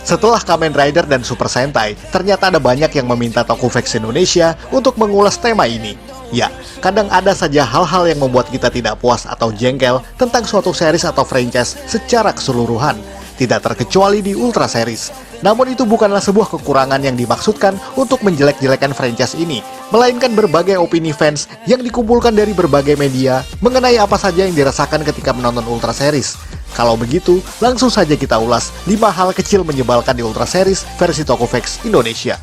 Setelah Kamen Rider dan Super Sentai, ternyata ada banyak yang meminta Tokuvex Indonesia untuk mengulas tema ini. Ya, kadang ada saja hal-hal yang membuat kita tidak puas atau jengkel tentang suatu series atau franchise secara keseluruhan, tidak terkecuali di Ultra Series. Namun itu bukanlah sebuah kekurangan yang dimaksudkan untuk menjelek-jelekan franchise ini, melainkan berbagai opini fans yang dikumpulkan dari berbagai media mengenai apa saja yang dirasakan ketika menonton Ultra Series. Kalau begitu, langsung saja kita ulas 5 hal kecil menyebalkan di Ultra Series versi Tokuvex Indonesia.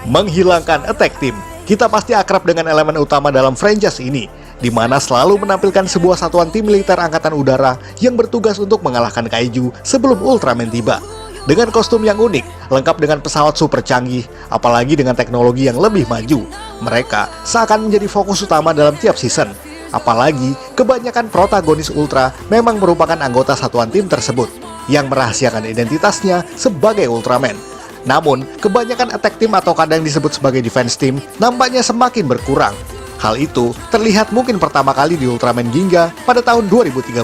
Menghilangkan attack team. Kita pasti akrab dengan elemen utama dalam franchise ini, di mana selalu menampilkan sebuah satuan tim militer angkatan udara yang bertugas untuk mengalahkan kaiju sebelum Ultraman tiba. Dengan kostum yang unik, lengkap dengan pesawat super canggih, apalagi dengan teknologi yang lebih maju, mereka seakan menjadi fokus utama dalam tiap season. Apalagi, kebanyakan protagonis Ultra memang merupakan anggota satuan tim tersebut, yang merahasiakan identitasnya sebagai Ultraman. Namun, kebanyakan attack team atau kadang disebut sebagai defense team nampaknya semakin berkurang. Hal itu terlihat mungkin pertama kali di Ultraman Ginga pada tahun 2013,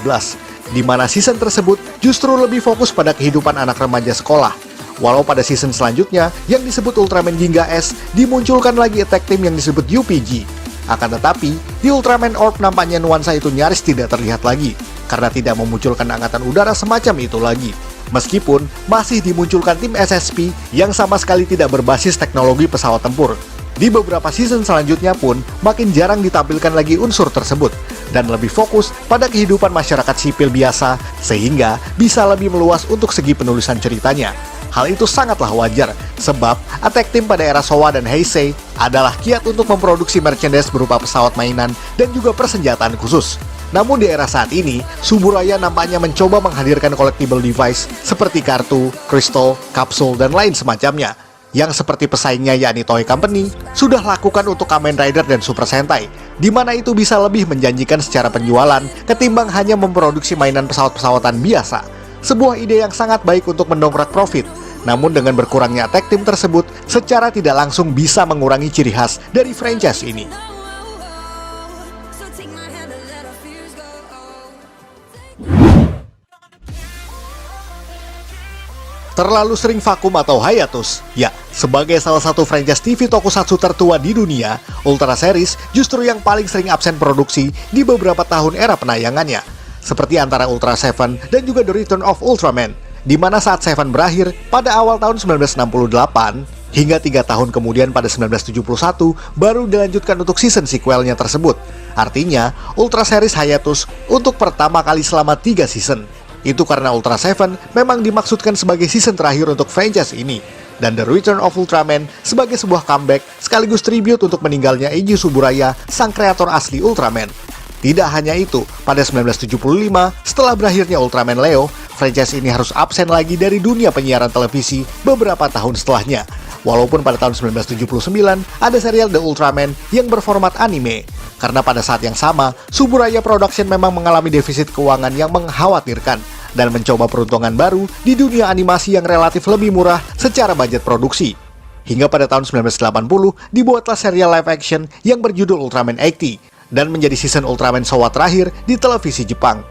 di mana season tersebut justru lebih fokus pada kehidupan anak remaja sekolah. Walau pada season selanjutnya, yang disebut Ultraman Ginga S, dimunculkan lagi attack team yang disebut UPG. Akan tetapi, di Ultraman Orb nampaknya nuansa itu nyaris tidak terlihat lagi, karena tidak memunculkan angkatan udara semacam itu lagi. Meskipun masih dimunculkan tim SSP yang sama sekali tidak berbasis teknologi pesawat tempur. Di beberapa season selanjutnya pun makin jarang ditampilkan lagi unsur tersebut, dan lebih fokus pada kehidupan masyarakat sipil biasa, sehingga bisa lebih meluas untuk segi penulisan ceritanya. Hal itu sangatlah wajar, sebab attack team pada era Showa dan Heisei adalah kiat untuk memproduksi merchandise berupa pesawat mainan dan juga persenjataan khusus. Namun di era saat ini, Suburaya nampaknya mencoba menghadirkan collectible device seperti kartu, kristal, kapsul, dan lain semacamnya, yang seperti pesaingnya yakni Toei Company sudah lakukan untuk Kamen Rider dan Super Sentai, di mana itu bisa lebih menjanjikan secara penjualan ketimbang hanya memproduksi mainan pesawat-pesawatan biasa. Sebuah ide yang sangat baik untuk mendongkrak profit, namun dengan berkurangnya attack team tersebut secara tidak langsung bisa mengurangi ciri khas dari franchise ini. Terlalu sering vakum atau hiatus. Ya, sebagai salah satu franchise TV tokusatsu tertua di dunia, Ultra Series justru yang paling sering absen produksi di beberapa tahun era penayangannya. Seperti antara Ultra Seven dan juga The Return of Ultraman, di mana saat Seven berakhir pada awal tahun 1968, hingga 3 tahun kemudian pada 1971 baru dilanjutkan untuk season sequelnya tersebut. Artinya, Ultra Series hiatus untuk pertama kali selama 3 season. Itu karena Ultra Seven memang dimaksudkan sebagai season terakhir untuk franchise ini, dan The Return of Ultraman sebagai sebuah comeback sekaligus tribute untuk meninggalnya Eiji Tsuburaya, sang kreator asli Ultraman. Tidak hanya itu, pada 1975, setelah berakhirnya Ultraman Leo, franchise ini harus absen lagi dari dunia penyiaran televisi beberapa tahun setelahnya. Walaupun pada tahun 1979 ada serial The Ultraman yang berformat anime. Karena pada saat yang sama, Tsuburaya Production memang mengalami defisit keuangan yang mengkhawatirkan dan mencoba peruntungan baru di dunia animasi yang relatif lebih murah secara budget produksi. Hingga pada tahun 1980 dibuatlah serial live action yang berjudul Ultraman 80 dan menjadi season Ultraman Showa terakhir di televisi Jepang.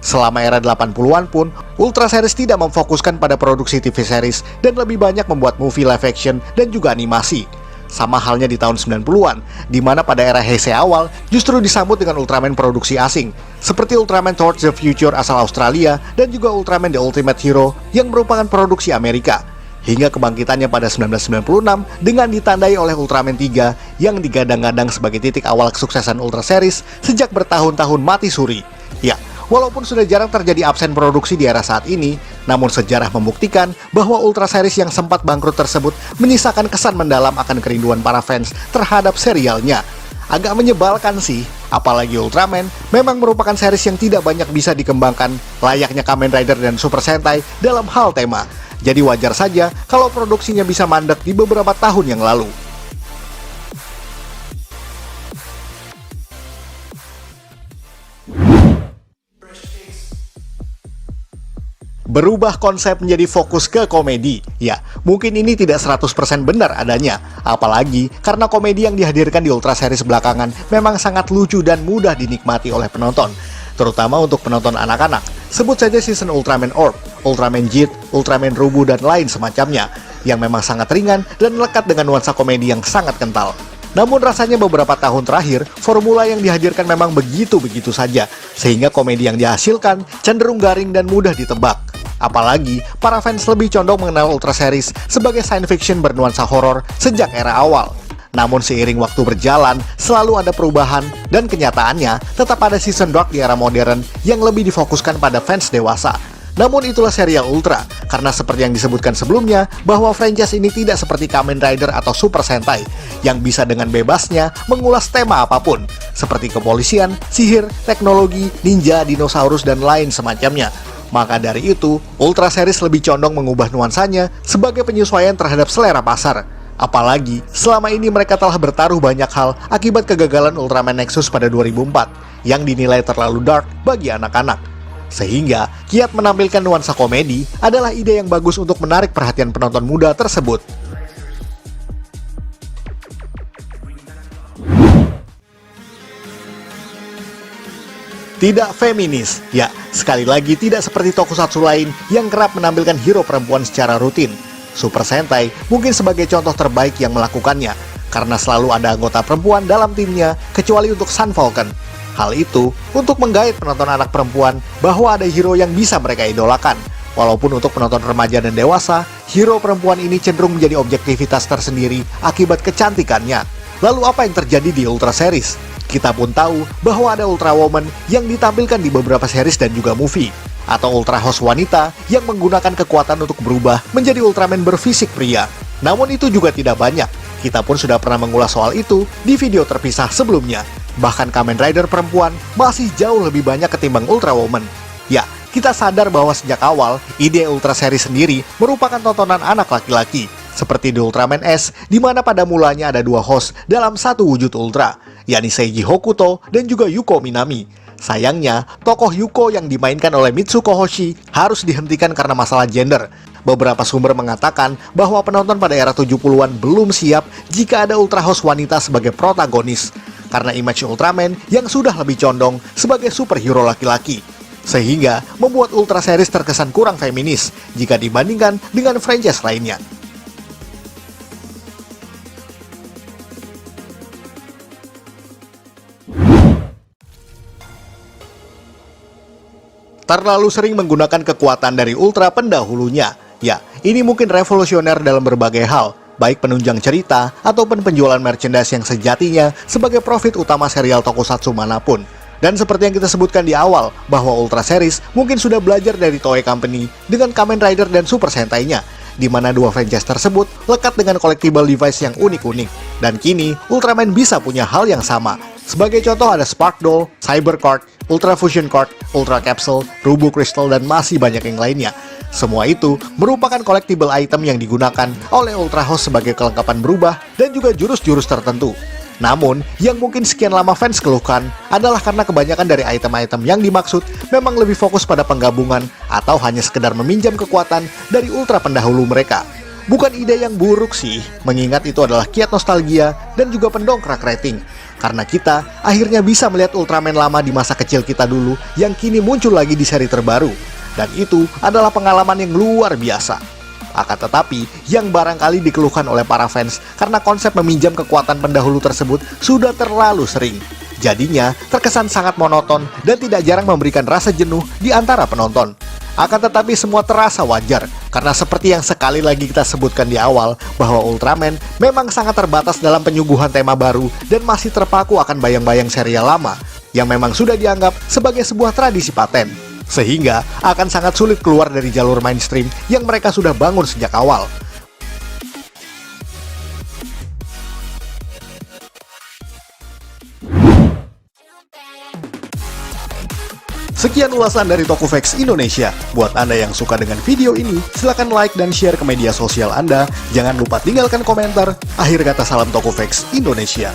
Selama era 80-an pun, Ultra Series tidak memfokuskan pada produksi TV series dan lebih banyak membuat movie live action dan juga animasi. Sama halnya di tahun 90-an, di mana pada era Heisei awal justru disambut dengan Ultraman produksi asing, seperti Ultraman Towards the Future asal Australia dan juga Ultraman The Ultimate Hero yang merupakan produksi Amerika. Hingga kebangkitannya pada 1996 dengan ditandai oleh Ultraman 3 yang digadang-gadang sebagai titik awal kesuksesan Ultra Series sejak bertahun-tahun mati suri. Ya, walaupun sudah jarang terjadi absen produksi di era saat ini, namun sejarah membuktikan bahwa Ultra Series yang sempat bangkrut tersebut menyisakan kesan mendalam akan kerinduan para fans terhadap serialnya. Agak menyebalkan sih, apalagi Ultraman memang merupakan series yang tidak banyak bisa dikembangkan layaknya Kamen Rider dan Super Sentai dalam hal tema. Jadi wajar saja kalau produksinya bisa mandek di beberapa tahun yang lalu. berubah konsep menjadi fokus ke komedi. Ya, mungkin ini tidak 100% benar adanya, apalagi karena komedi yang dihadirkan di Ultra Series belakangan memang sangat lucu dan mudah dinikmati oleh penonton, terutama untuk penonton anak-anak. Sebut saja season Ultraman Orb, Ultraman Jit, Ultraman Rubu, dan lain semacamnya, yang memang sangat ringan dan lekat dengan nuansa komedi yang sangat kental. Namun rasanya beberapa tahun terakhir, formula yang dihadirkan memang begitu-begitu saja, sehingga komedi yang dihasilkan cenderung garing dan mudah ditebak. Apalagi, para fans lebih condong mengenal Ultra Series sebagai science fiction bernuansa horor sejak era awal. Namun seiring waktu berjalan, selalu ada perubahan, dan kenyataannya tetap ada season dark di era modern yang lebih difokuskan pada fans dewasa. Namun itulah serial Ultra, karena seperti yang disebutkan sebelumnya, bahwa franchise ini tidak seperti Kamen Rider atau Super Sentai, yang bisa dengan bebasnya mengulas tema apapun, seperti kepolisian, sihir, teknologi, ninja, dinosaurus, dan lain semacamnya. Maka dari itu, Ultra Series lebih condong mengubah nuansanya sebagai penyesuaian terhadap selera pasar. Apalagi, selama ini mereka telah bertaruh banyak hal akibat kegagalan Ultraman Nexus pada 2004, yang dinilai terlalu dark bagi anak-anak. Sehingga, kiat menampilkan nuansa komedi adalah ide yang bagus untuk menarik perhatian penonton muda tersebut. Tidak feminis, ya, sekali lagi tidak seperti tokusatsu lain yang kerap menampilkan hero perempuan secara rutin. Super Sentai mungkin sebagai contoh terbaik yang melakukannya, karena selalu ada anggota perempuan dalam timnya, kecuali untuk Sun Falcon. Hal itu untuk menggait penonton anak perempuan bahwa ada hero yang bisa mereka idolakan. Walaupun untuk penonton remaja dan dewasa, hero perempuan ini cenderung menjadi objektivitas tersendiri akibat kecantikannya. Lalu apa yang terjadi di Ultra Series? Kita pun tahu bahwa ada Ultra Woman yang ditampilkan di beberapa series dan juga movie, atau Ultra Host wanita yang menggunakan kekuatan untuk berubah menjadi Ultraman berfisik pria. Namun itu juga tidak banyak. Kita pun sudah pernah mengulas soal itu di video terpisah sebelumnya. Bahkan Kamen Rider perempuan masih jauh lebih banyak ketimbang Ultra Woman. Ya, kita sadar bahwa sejak awal, ide Ultra Series sendiri merupakan tontonan anak laki-laki. Seperti di Ultraman S, di mana pada mulanya ada dua host dalam satu wujud Ultra, yakni Seiji Hokuto dan juga Yuko Minami. Sayangnya, tokoh Yuko yang dimainkan oleh Mitsuko Hoshi harus dihentikan karena masalah gender. Beberapa sumber mengatakan bahwa penonton pada era 70-an belum siap jika ada Ultra Host wanita sebagai protagonis, karena image Ultraman yang sudah lebih condong sebagai superhero laki-laki. Sehingga membuat Ultra Series terkesan kurang feminis jika dibandingkan dengan franchise lainnya. Terlalu sering menggunakan kekuatan dari Ultra pendahulunya. Ya, ini mungkin revolusioner dalam berbagai hal, baik penunjang cerita ataupun penjualan merchandise yang sejatinya sebagai profit utama serial tokusatsu manapun. Dan seperti yang kita sebutkan di awal, bahwa Ultra Series mungkin sudah belajar dari Toei Company dengan Kamen Rider dan Super Sentai-nya, di mana dua franchise tersebut lekat dengan collectible device yang unik-unik. Dan kini, Ultraman bisa punya hal yang sama. Sebagai contoh ada Spark Doll, Cyber Card, Ultra Fusion Card, Ultra Capsule, Rubu Crystal, dan masih banyak yang lainnya. Semua itu merupakan collectible item yang digunakan oleh Ultra Host sebagai kelengkapan berubah dan juga jurus-jurus tertentu. Namun, yang mungkin sekian lama fans keluhkan adalah karena kebanyakan dari item-item yang dimaksud memang lebih fokus pada penggabungan atau hanya sekedar meminjam kekuatan dari Ultra pendahulu mereka. Bukan ide yang buruk sih, mengingat itu adalah kiat nostalgia dan juga pendongkrak rating. Karena kita akhirnya bisa melihat Ultraman lama di masa kecil kita dulu yang kini muncul lagi di seri terbaru. Dan itu adalah pengalaman yang luar biasa. Akan tetapi, yang barangkali dikeluhkan oleh para fans karena konsep meminjam kekuatan pendahulu tersebut sudah terlalu sering. Jadinya, terkesan sangat monoton dan tidak jarang memberikan rasa jenuh di antara penonton. Akan tetapi semua terasa wajar, karena seperti yang sekali lagi kita sebutkan di awal, bahwa Ultraman memang sangat terbatas dalam penyuguhan tema baru dan masih terpaku akan bayang-bayang serial lama, yang memang sudah dianggap sebagai sebuah tradisi paten. Sehingga akan sangat sulit keluar dari jalur mainstream yang mereka sudah bangun sejak awal. Sekian ulasan dari Tokufex Indonesia. Buat Anda yang suka dengan video ini, silahkan like dan share ke media sosial Anda. Jangan lupa tinggalkan komentar. Akhir kata, salam Tokufex Indonesia.